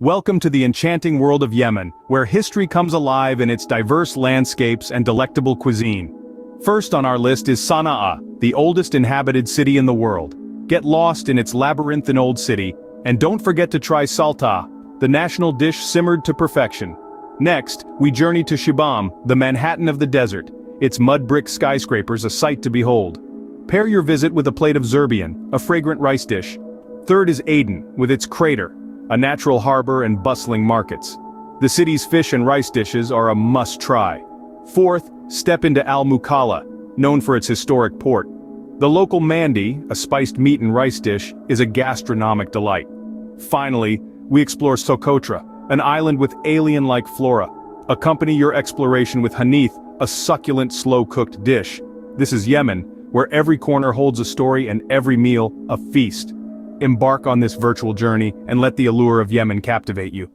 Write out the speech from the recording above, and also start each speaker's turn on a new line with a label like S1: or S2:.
S1: Welcome to the enchanting world of Yemen, where history comes alive in its diverse landscapes and delectable cuisine. First on our list is Sana'a, the oldest inhabited city in the world. Get lost in its labyrinthine old city, and don't forget to try Saltah, the national dish simmered to perfection. Next, we journey to Shibam, the Manhattan of the desert, its mud brick skyscrapers a sight to behold. Pair your visit with a plate of Zurbian, a fragrant rice dish. Third is Aden, with its crater, a natural harbor and bustling markets. The city's fish and rice dishes are a must-try. Fourth, step into Al-Mukalla, known for its historic port. The local mandi, a spiced meat and rice dish, is a gastronomic delight. Finally, we explore Socotra, an island with alien-like flora. Accompany your exploration with hanith, a succulent slow-cooked dish. This is Yemen, where every corner holds a story and every meal a feast. Embark on this virtual journey and let the allure of Yemen captivate you.